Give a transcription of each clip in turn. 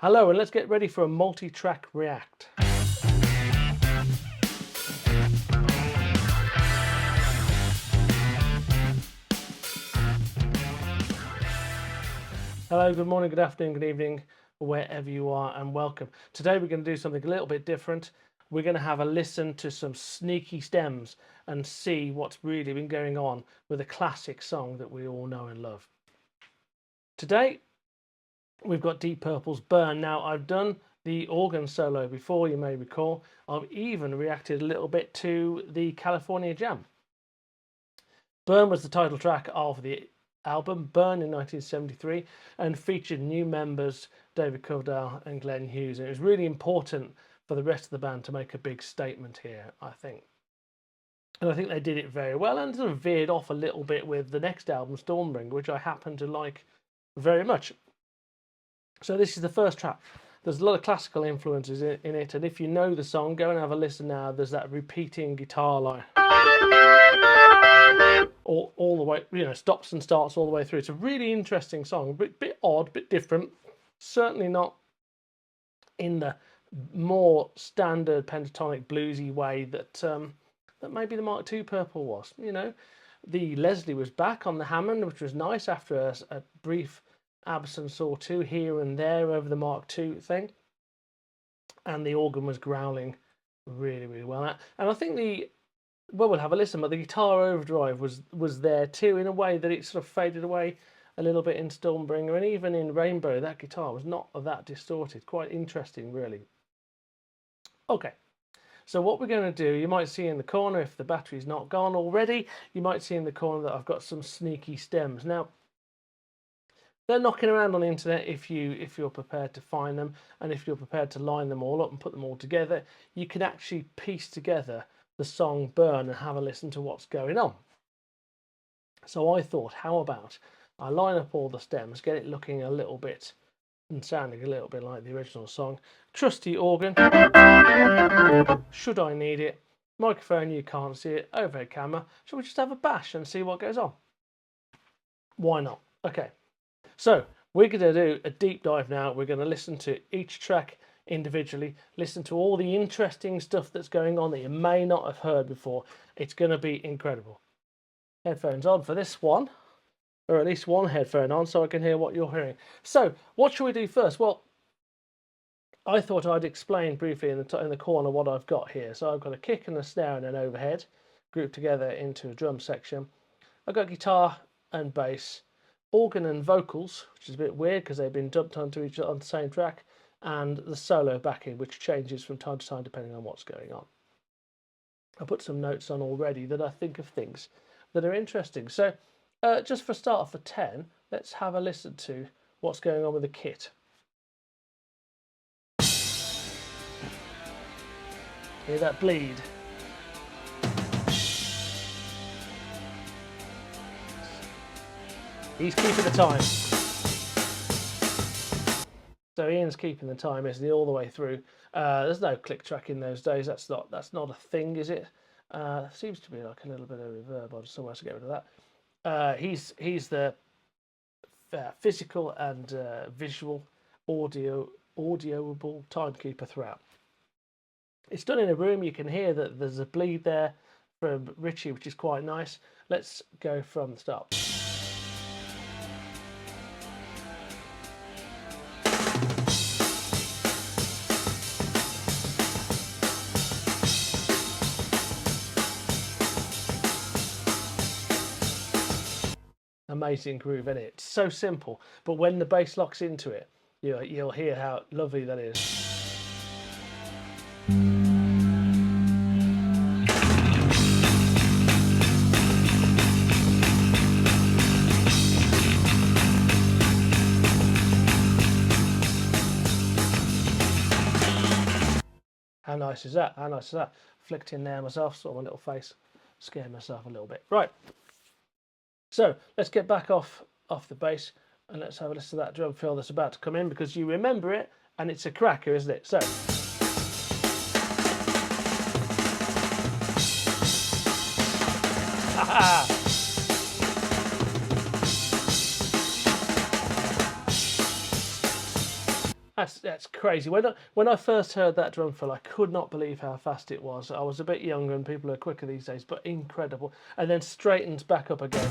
Hello, and let's get ready for a multi-track react. Hello, good morning, good afternoon, good evening, wherever you are, and welcome. Today we're going to do something a little bit different. We're going to have a listen to some sneaky stems and see what's really been going on with a classic song that we all know and love. Today we've got Deep Purple's Burn. Now, I've done the organ solo before, you may recall. I've even reacted a little bit to the California Jam. Burn was the title track of the album Burn in 1973 and featured new members David Coverdale and Glenn Hughes. And it was really important for the rest of the band to make a big statement here, I think. And I think they did it very well and sort of veered off a little bit with the next album, Stormbringer, which I happen to like very much. So this is the first track. There's a lot of classical influences in it, and if you know the song, go and have a listen now. There's that repeating guitar line. All the way, stops and starts all the way through. It's a really interesting song, bit odd, bit different. Certainly not in the more standard pentatonic bluesy way that maybe the Mark II Purple was. The Leslie was back on the Hammond, which was nice after a brief absence or two here and there over the Mark II thing, and the organ was growling really, really well. And I think we'll have a listen, but the guitar overdrive was there too, in a way that it sort of faded away a little bit in Stormbringer, and even in Rainbow, that guitar was not that distorted. Quite interesting, really. Okay, so what we're going to do, you might see in the corner, if the battery's not gone already, you might see in the corner that I've got some sneaky stems. Now, they're knocking around on the internet if you're prepared to find them, and if you're prepared to line them all up and put them all together, you can actually piece together the song Burn and have a listen to what's going on. So I thought, how about I line up all the stems, get it looking a little bit and sounding a little bit like the original song. Trusty organ, should I need it, microphone, you can't see it, overhead camera. Shall we just have a bash and see what goes on? Why not? Okay. So we're going to do a deep dive now. We're going to listen to each track individually, listen to all the interesting stuff that's going on that you may not have heard before. It's going to be incredible. Headphones on for this one, or at least one headphone on, so I can hear what you're hearing. So what shall we do first? Well, I thought I'd explain briefly in the corner what I've got here. So I've got a kick and a snare and an overhead grouped together into a drum section. I've got guitar and bass, organ and vocals, which is a bit weird because they've been dumped onto each other on the same track, and the solo backing, which changes from time to time depending on what's going on. I put some notes on already that I think of things that are interesting. So just for a start for 10, let's have a listen to what's going on with the kit. Hear that bleed? He's keeping the time. So Ian's keeping the time, isn't he, all the way through? There's no click track in those days. That's not a thing, is it? Seems to be like a little bit of reverb on somewhere to get rid of that. He's the physical and visual audioable timekeeper throughout. It's done in a room. You can hear that there's a bleed there from Richie, which is quite nice. Let's go from the start. Amazing groove, isn't it? It's so simple, but when the bass locks into it, you'll hear how lovely that is. How nice is that? How nice is that? Flicked in there myself, saw my little face, scared myself a little bit. Right. So let's get back off the bass and let's have a listen to that drum fill that's about to come in, because you remember it and it's a cracker, isn't it? So That's crazy. When I first heard that drum fill, I could not believe how fast it was. I was a bit younger, and people are quicker these days, but incredible. And then straightens back up again.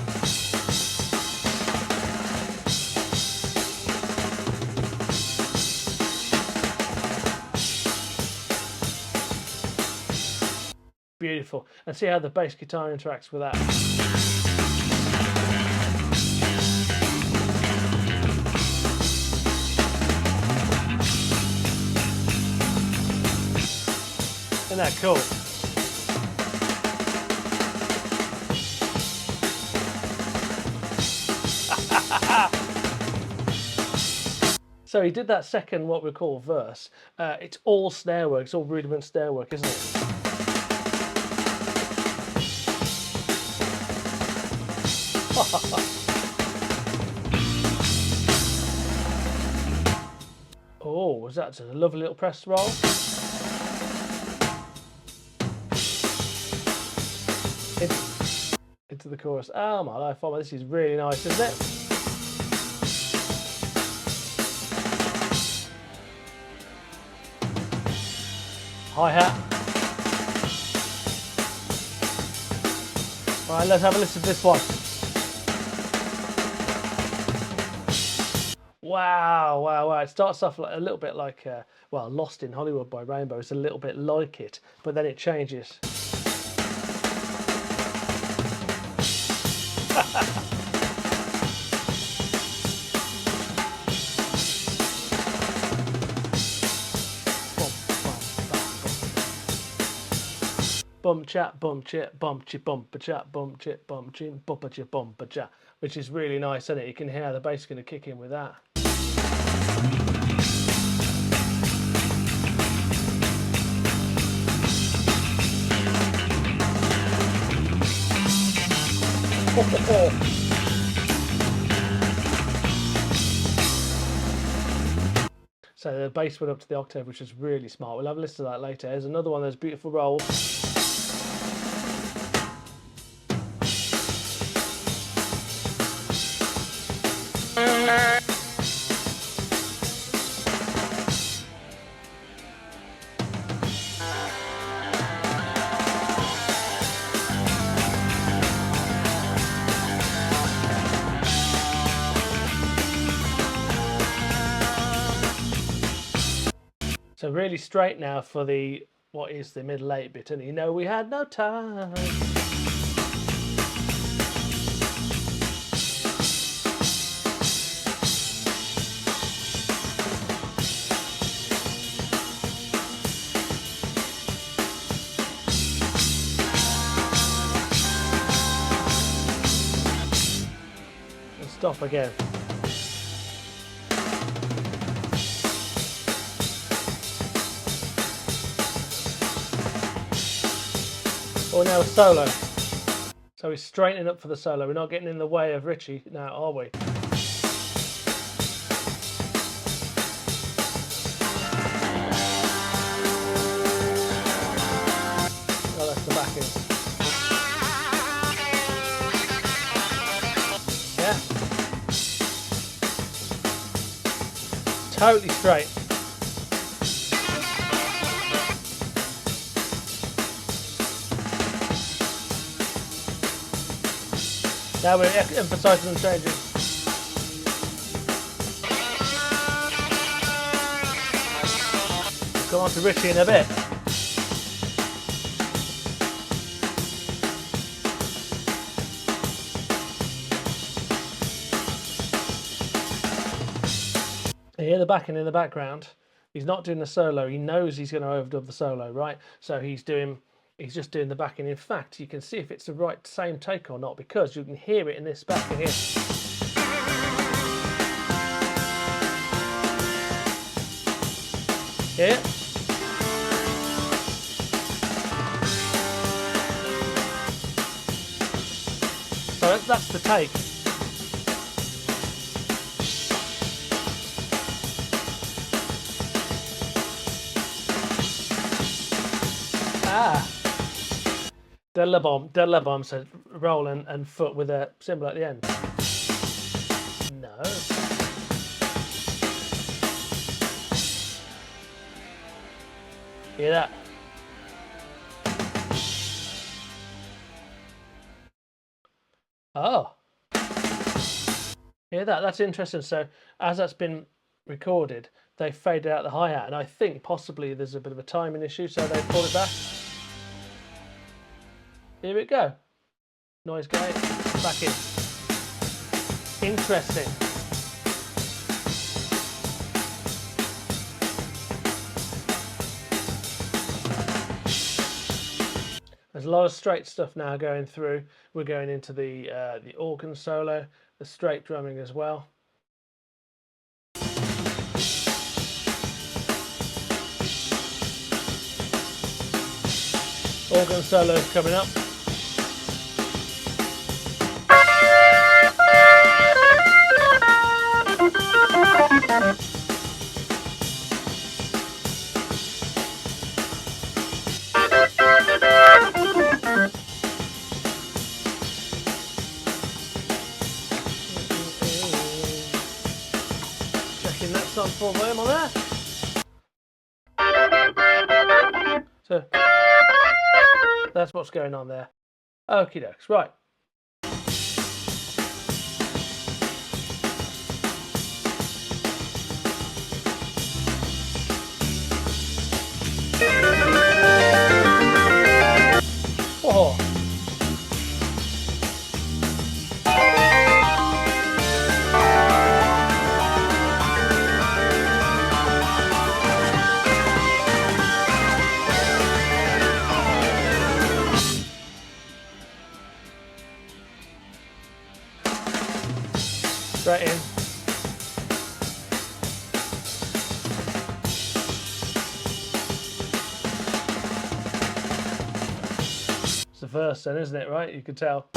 Beautiful. And see how the bass guitar interacts with that. Isn't that cool? So he did that second, what we call verse. It's all snare work. It's all rudiment snare work, isn't it? Oh, was that just a lovely little press roll? Into the chorus. Oh my life, oh, this is really nice, isn't it? Hi-hat. Right, let's have a listen to this one. Wow, wow, wow. It starts off like, a little bit like, well, Lost in Hollywood by Rainbow. It's a little bit like it, but then it changes. Bum chat, bum chit, bum chi, bumper chat, bum chit, bum chin, bumper chi, bumper chat, which is really nice, isn't it? You can hear how the bass is going to kick in with that. So the bass went up to the octave, which is really smart. We'll have a listen to that later. There's another one of those beautiful rolls. So really straight now for the, what is the middle 8-bit, and you know we had no time. And stop again. Or now a solo. So we're straightening up for the solo. We're not getting in the way of Richie now, are we? Oh, that's the backing. Yeah. Totally straight. Now we're emphasising the changes. We'll come on to Richie in a bit. You hear the backing in the background. He's not doing the solo. He knows he's going to overdub the solo, right? So he's just doing the backing. In fact, you can see if it's the right same take or not, because you can hear it in this backing here. Here. So that's the take. Ah. Della bomb, so roll and foot with a symbol at the end. No. Hear that? Oh. Hear that? That's interesting. So as that's been recorded, they faded out the hi-hat, and I think possibly there's a bit of a timing issue, so they pulled it back. Here we go. Noise gate, back in. Interesting. There's a lot of straight stuff now going through. We're going into the organ solo, the straight drumming as well. Organ solos coming up. Checking that's on full volume on there. So that's what's going on there. Okie dokes, right. Whoa. Straight in. It's the verse then, isn't it, right? You can tell.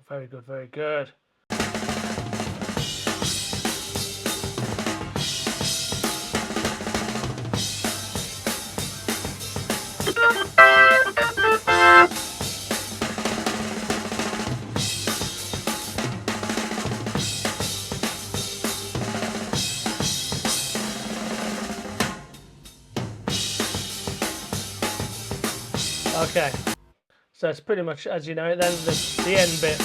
Very good, very good. Okay, so it's pretty much as you know it, then the end bit.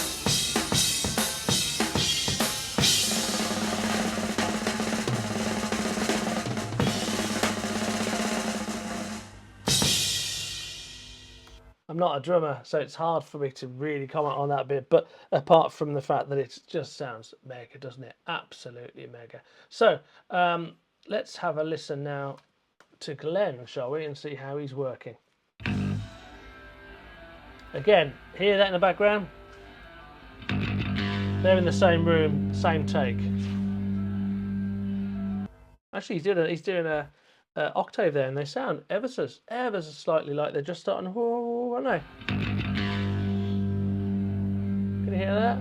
I'm not a drummer, so it's hard for me to really comment on that bit, but apart from the fact that it just sounds mega, doesn't it? Absolutely mega. So let's have a listen now to Glenn, shall we, and see how he's working. Again, hear that in the background? They're in the same room, same take. Actually, he's doing a octave there, and they sound ever so slightly like they're just starting. Whoa, aren't they? Can you hear that?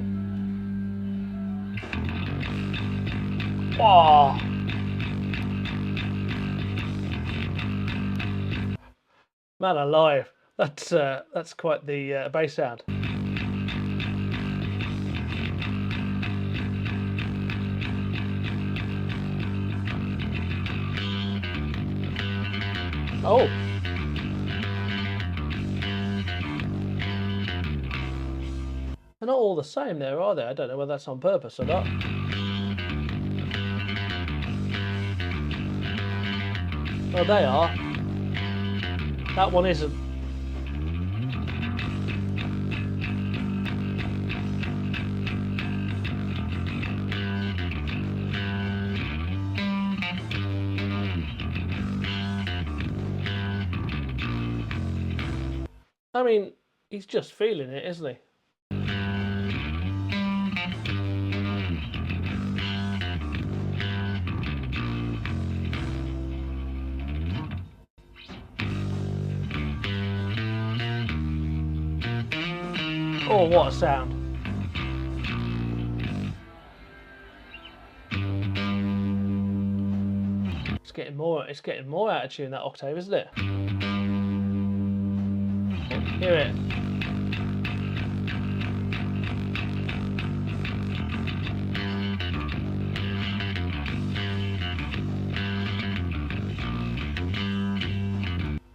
Oh. Man alive, that's quite the bass sound. Oh. They're not all the same there, are they? I don't know whether that's on purpose or not. Well, they are. That one isn't. I mean, he's just feeling it, isn't he? Oh, what a sound. getting more out of tune, that octave, isn't it? Hear it.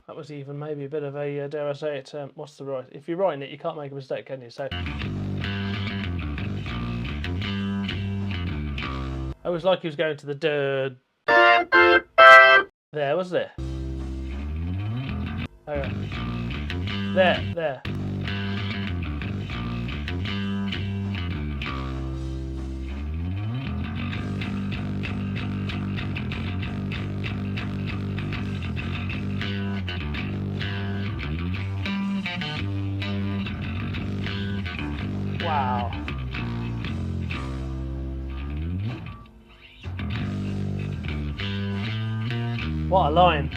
That was even maybe a bit of a, dare I say it, what's the right? If you're writing it, you can't make a mistake, can you? So I was like he was going to the duh. There, was there? Oh, there. Wow. What a line.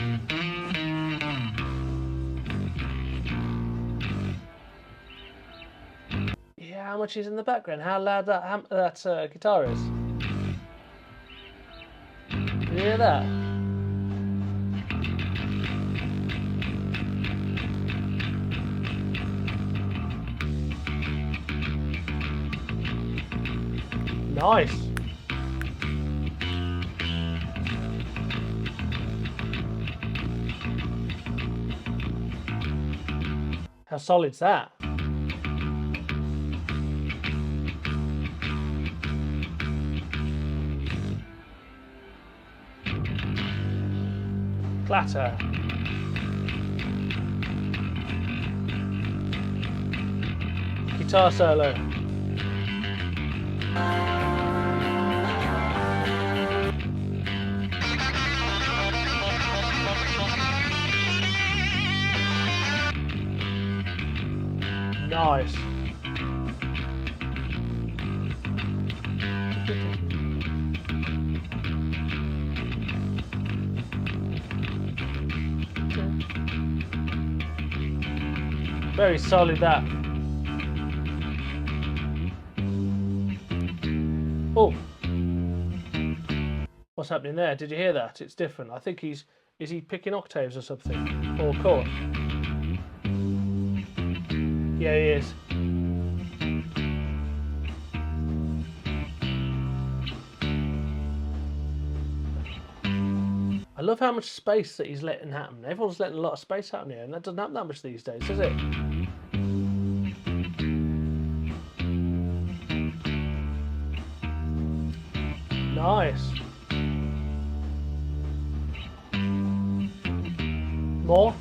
Yeah, how much is in the background? How loud that guitar is? Did you hear that? Nice. How solid's that? Clatter. Guitar solo. Nice. Very solid that. Oh. What's happening there? Did you hear that? It's different. I think is he picking octaves or something? Or chord? Yeah, he is. I love how much space that he's letting happen. Everyone's letting a lot of space happen here, and that doesn't happen that much these days, does it? Nice. More.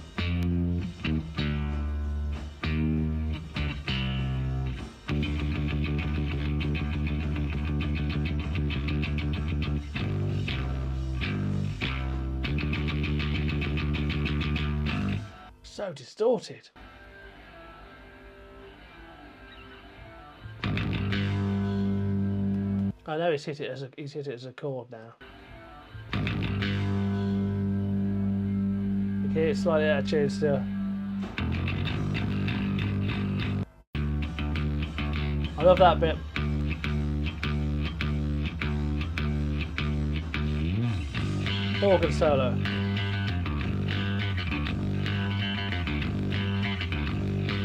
So distorted. I know he's hit it as a chord now. You can hear it slightly out of tune still. I love that bit. Organ solo.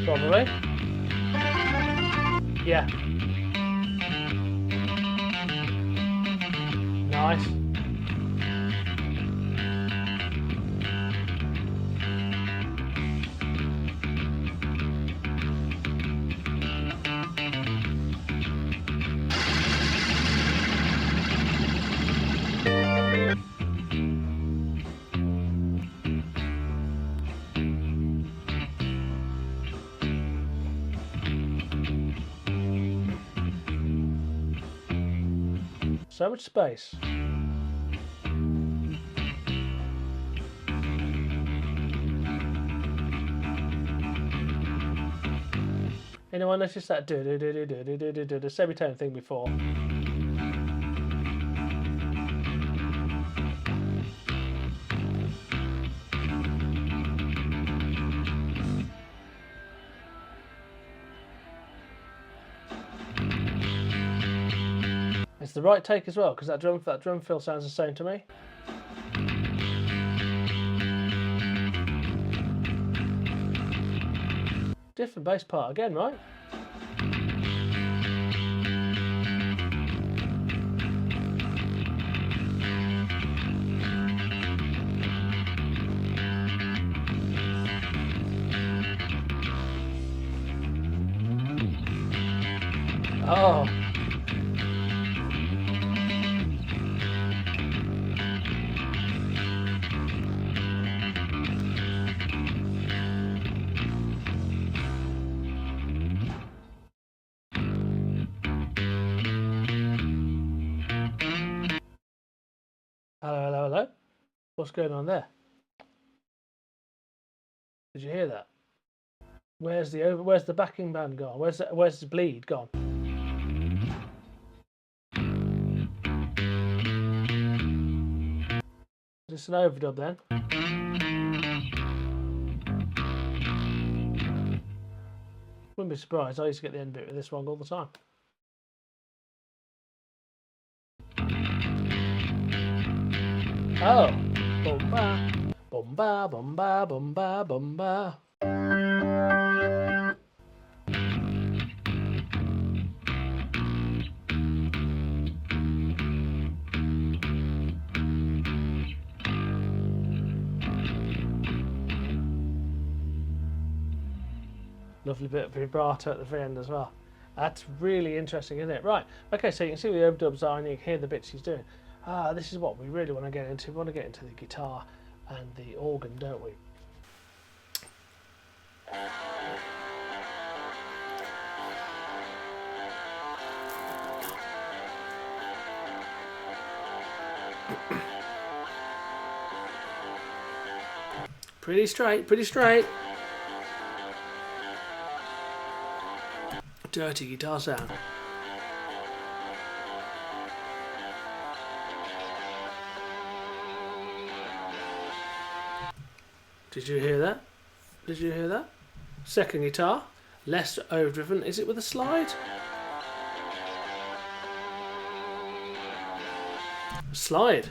Probably. Yeah. Nice. So much space. Anyone notice that the semitone thing before? It's the right take as well, because that drum fill sounds the same to me. Different bass part again, right? Oh. Hello, hello, hello. What's going on there? Did you hear that? Where's the backing band gone? Where's the bleed gone? Is this an overdub then? Wouldn't be surprised. I used to get the end bit with this one all the time. Oh, bomba, bomba, bomba, bomba, bomba. Lovely bit of vibrato at the very end as well. That's really interesting, isn't it? Right. Okay, so you can see what the overdubs are and you can hear the bits he's doing. This is what we really want to get into. We want to get into the guitar and the organ, don't we? Pretty straight, pretty straight. Dirty guitar sound. Did you hear that? Did you hear that? Second guitar, less overdriven. Is it with a slide? Slide.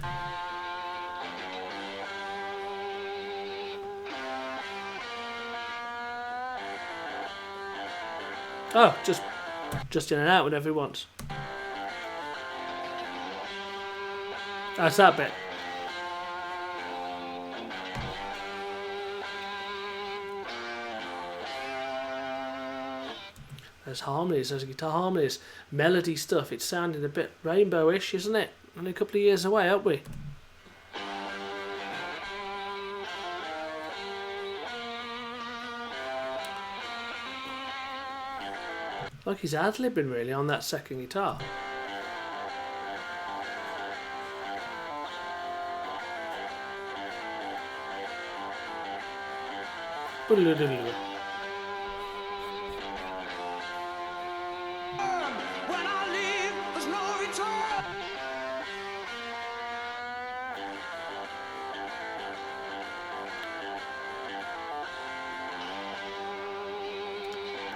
Oh, just in and out whenever he wants. That's that bit. There's harmonies, there's guitar harmonies, melody stuff. It's sounding a bit rainbow-ish, isn't it? Only a couple of years away, aren't we? Like he's ad-libbing really on that second guitar.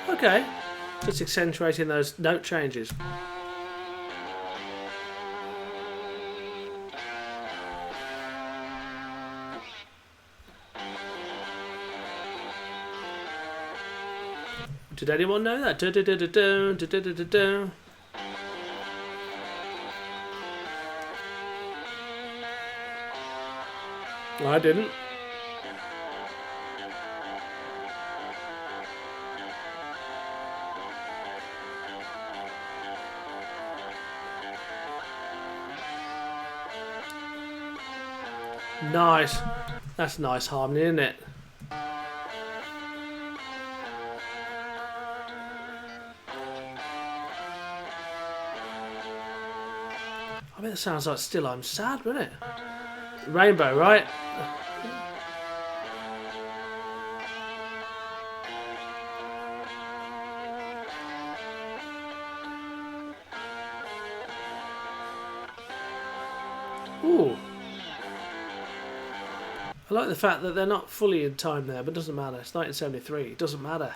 Okay, just accentuating those note changes. Did anyone know that? I didn't. Nice. That's nice harmony, isn't it? I mean, it sounds like Still I'm Sad, doesn't it? Rainbow, right? Ooh. I like the fact that they're not fully in time there, but it doesn't matter. It's 1973. It doesn't matter.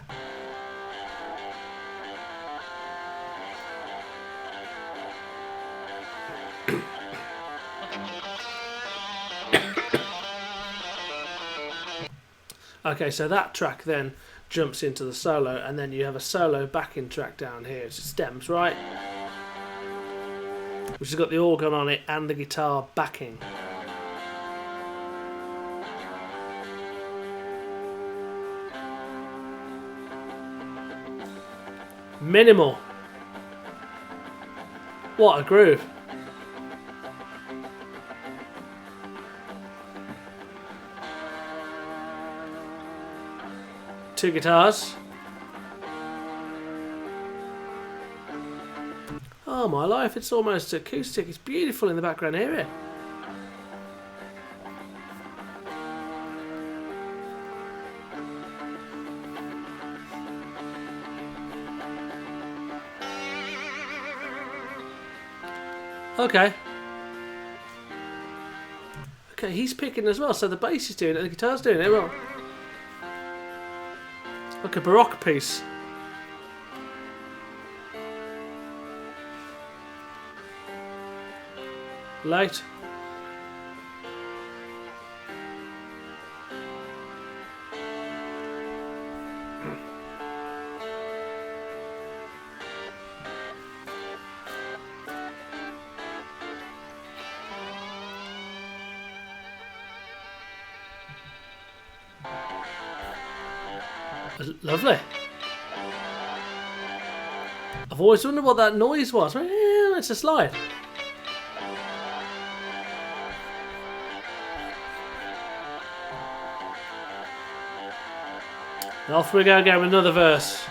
Okay, so that track then jumps into the solo, and then you have a solo backing track down here. It's stems, right? Which has got the organ on it and the guitar backing. Minimal. What a groove. Two guitars. Oh my life, it's almost acoustic. It's beautiful in the background area. Okay. Okay, he's picking as well, so the bass is doing it, the guitar's doing it. Well, like a Baroque piece. Late. Lovely. I've always wondered what that noise was. It's a slide. And off we go again with another verse.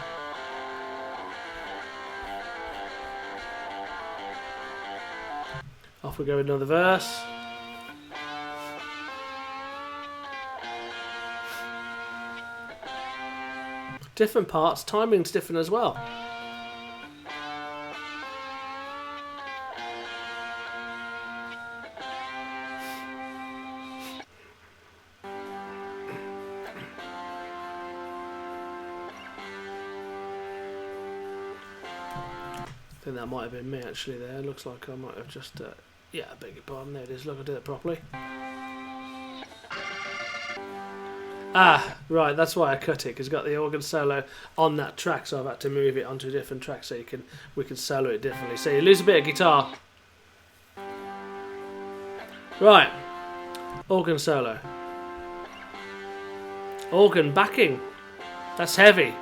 Off we go with another verse. Different parts, timing's different as well. I think that might have been me actually there. Looks like I might have just, yeah, I beg your pardon, there it is, look, I did it properly. Ah, right, that's why I cut it, because it's got the organ solo on that track, so I've had to move it onto a different track so we can solo it differently. So you lose a bit of guitar. Right, organ solo. Organ backing. That's heavy.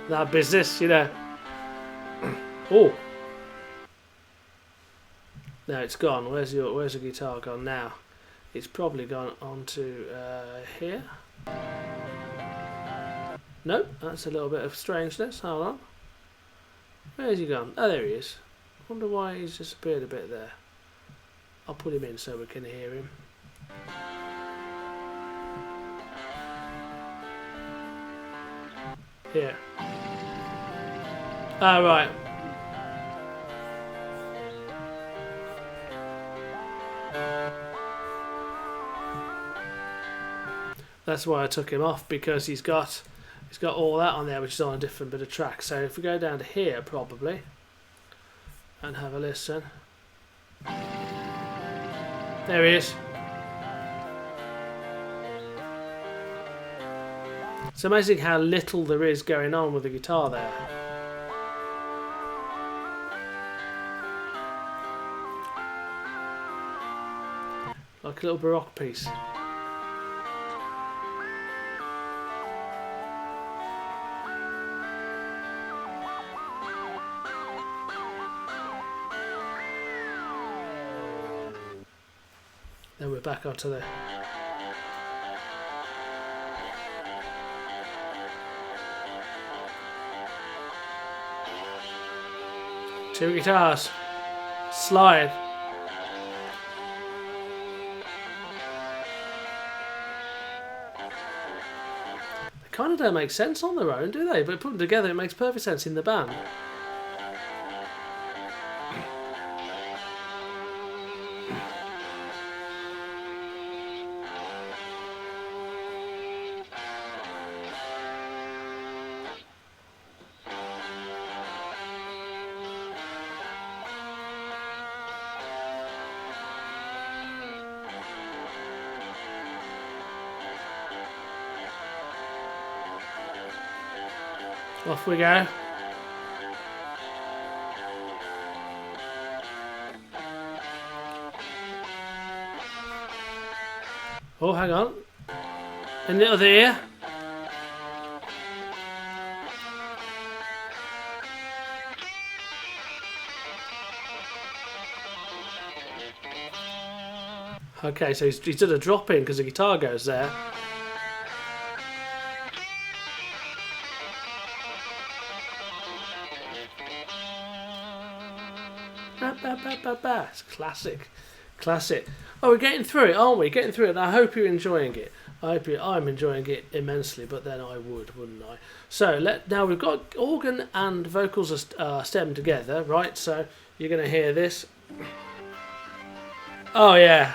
That business, you know. Oh, no, it's gone. Where's the guitar gone now? It's probably gone onto here. Nope, that's a little bit of strangeness. Hold on. Where's he gone? Oh, there he is. Wonder why he's disappeared a bit there. I'll put him in so we can hear him. Here. Ah, right. That's why I took him off, because he's got all that on there, which is on a different bit of track. So if we go down to here, probably, and have a listen. There he is. It's amazing how little there is going on with the guitar there. Like a little Baroque piece. Then we're back onto the... two guitars. Slide. They kind of don't make sense on their own, do they? But put them together, it makes perfect sense in the band. Off we go. Oh, hang on. In the other ear. Okay, so he's done a drop in because the guitar goes there. It's classic. Classic. Oh, we're getting through it, aren't we? Getting through it. And I hope you're enjoying it. I'm enjoying it immensely, but then I would, wouldn't I? So now we've got organ and vocals are stemmed together, right? So you're going to hear this. Oh yeah.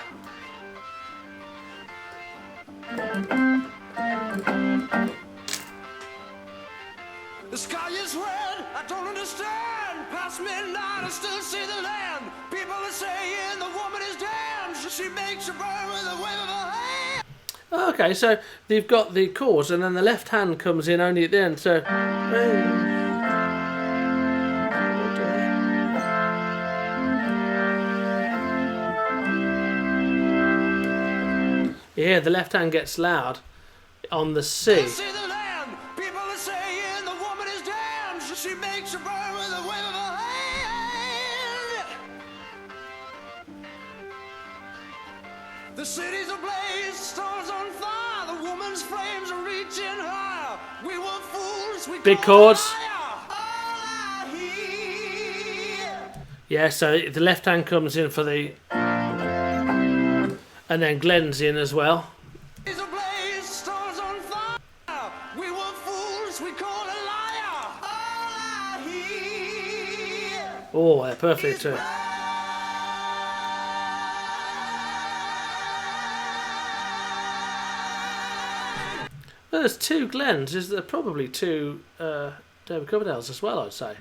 The sky is red, I don't understand. Past midnight, I still see the land. People are saying the woman is damned. She makes a burn with a wave of her hand. Okay, so they've got the chords, and then the left hand comes in only at the end. So yeah, the left hand gets loud on the C. She makes a burn with a wave of her hand. The city's ablaze, stars on fire. The woman's flames are reaching higher. We were fools. We big chords. Yeah, so the left hand comes in for the, and then Glenn's in as well. Oh, they're perfect too. Well, there's two Glens. Is there probably two David Coverdales as well, I'd say.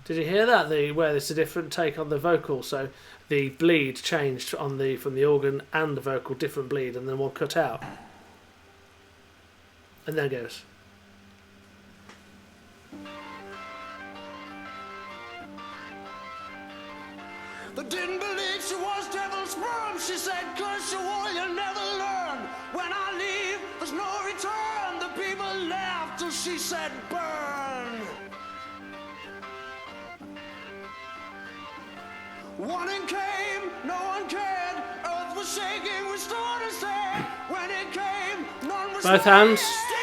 Did you hear that? Where there's a different take on the vocal, so the bleed changed on from the organ and the vocal, different bleed, and then one cut out. And then it goes. They didn't believe she was devil's sperm. She said, curse you all, you'll never learn. When I leave, there's no return. The people laughed till she said, burn. Warning came, no one cared. Earth was shaking, we stood and stared. When it came, none was both hands. Still,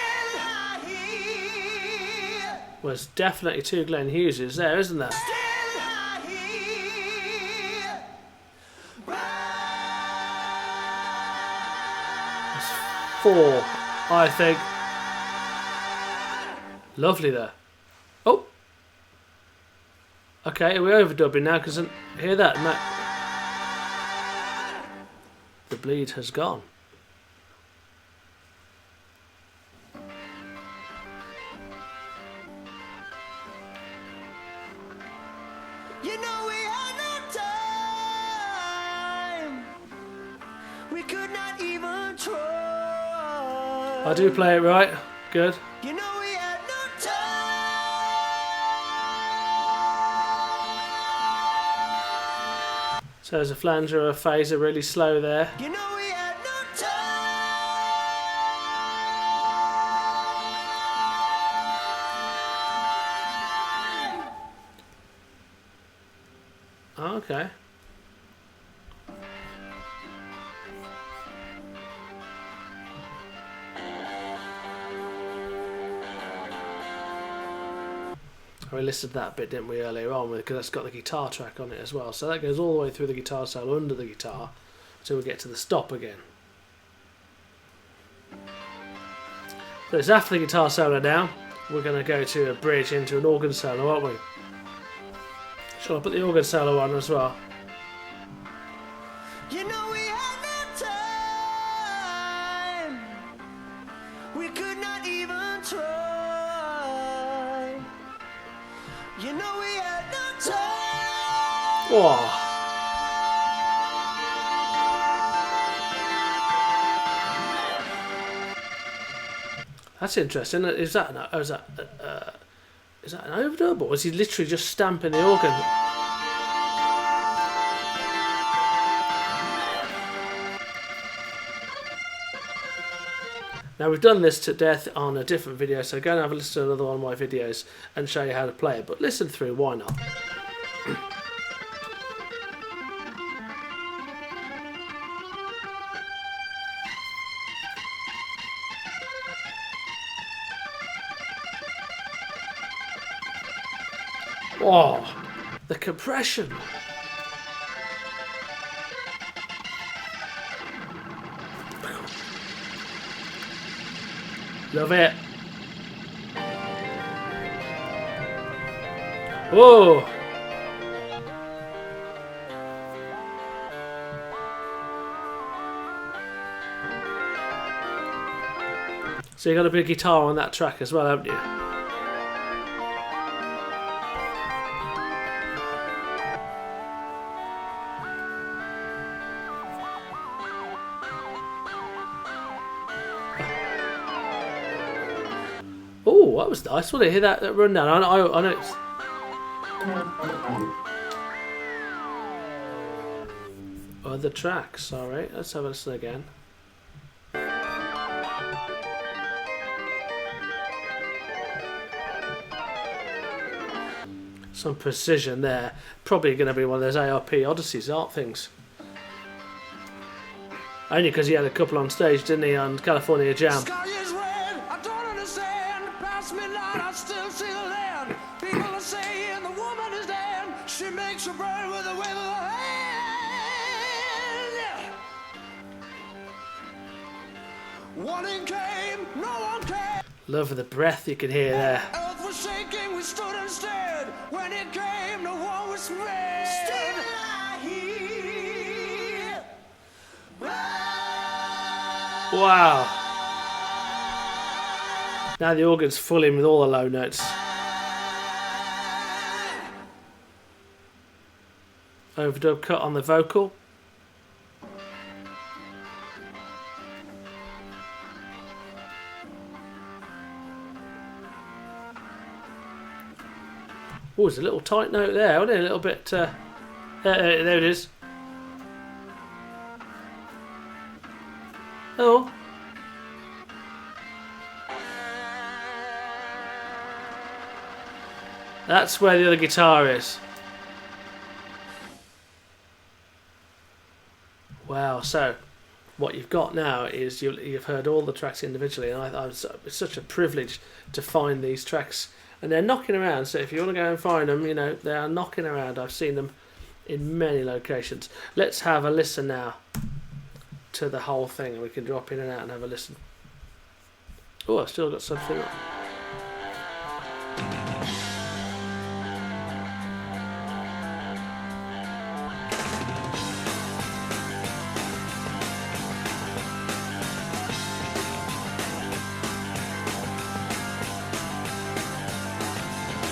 was definitely two Glenn Hugheses there, isn't there? That's four, I think. Lovely there. Oh! Okay, are we overdubbing now? Because hear that? The bleed has gone. You know we had no time. We could not even try. I do play it right. Good. You know we had no time. So there's a flanger or a phaser really slow there. You know we had no time. Okay. We listed that bit, didn't we, earlier on, because that's got the guitar track on it as well. So that goes all the way through the guitar solo under the guitar until we get to the stop again. So it's after the guitar solo now. We're going to go to a bridge into an organ solo, aren't we? Shall I put the organ solo on as well? You know we had no time. We could not even try. You know we had no time. Oh. That's interesting. Is that an overdub, or is he literally just stamping the organ? Now we've done this to death on a different video, so go and have a listen to another one of my videos and show you how to play it. But listen through, why not? Oh, the compression. Love it. Whoa. So you got a big guitar on that track as well, haven't you? Oh, that was nice. Want to hear that rundown? I know it's... Other tracks, alright. Let's have a listen again. Some precision there. Probably going to be one of those ARP Odysseys art things. Only because he had a couple on stage, didn't he, on California Jam? Sky is red, I don't understand. Past midnight, I still see the land. People are saying the woman is dead. She makes her burn with a wave of her hand. Warning came, no one came. Love the breath you can hear there. Earth was shaking, we stood instead. When it came, no one was spared. Still I hear. Wow. Now the organ's full in with all the low notes. Overdub cut on the vocal. Oh, there's a little tight note there, wasn't it? A little bit... there it is. Oh. That's where the other guitar is. Wow, so what you've got now is you've heard all the tracks individually, and it's such a privilege to find these tracks. And they're knocking around, so if you want to go and find them, you know, they are knocking around. I've seen them in many locations. Let's have a listen now to the whole thing, and we can drop in and out and have a listen. Oh, I've still got something on.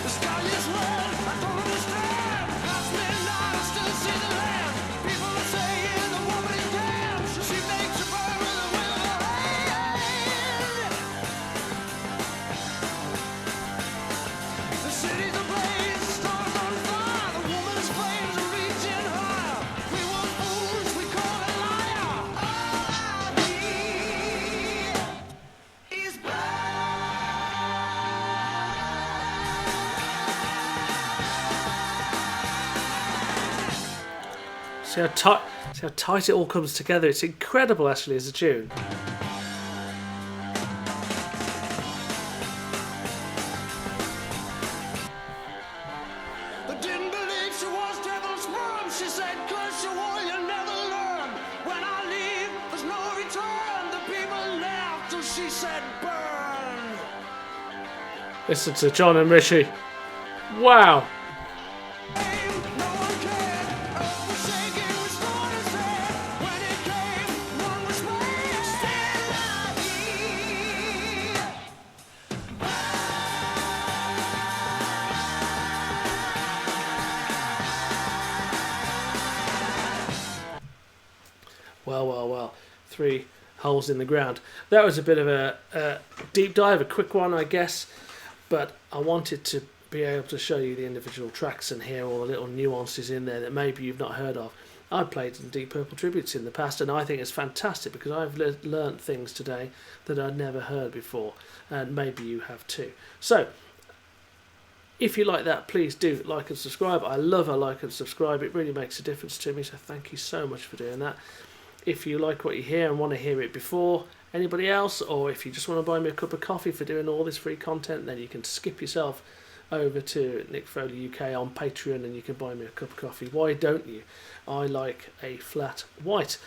The sky is red, I don't understand. Past midnight, I still see the land. People are saying the woman is dead. She makes her burn with a wave of her hand. The city's ablaze, the stars on fire. The woman's flames are reaching higher. We were fools, we call it liar. All I need is blood. See how tight it all comes together. It's incredible, actually, as a tune. I didn't believe she was devil's sperm. She said, curse your war, you'll never learn. When I leave, there's no return. The people laughed till she said, burn. Listen to John and Richie. Wow. No one cared. Earth was shaking, we stood and said, when it came, none was spared. Still I hear. Well. 3 holes in the ground. That was a bit of a deep dive, a quick one, I guess, but I wanted to be able to show you the individual tracks and hear all the little nuances in there that maybe you've not heard of. I've played some Deep Purple tributes in the past, and I think it's fantastic because I've learnt things today that I'd never heard before, and maybe you have too. So, if you like that, please do like and subscribe. I love a like and subscribe. It really makes a difference to me, so thank you so much for doing that. If you like what you hear and want to hear it before anybody else, or if you just want to buy me a cup of coffee for doing all this free content, then you can skip yourself over to Nick Foley UK on Patreon and you can buy me a cup of coffee. Why don't you? I like a flat white.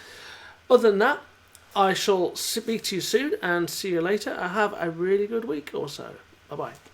Other than that, I shall speak to you soon and see you later. Have a really good week or so. Bye bye.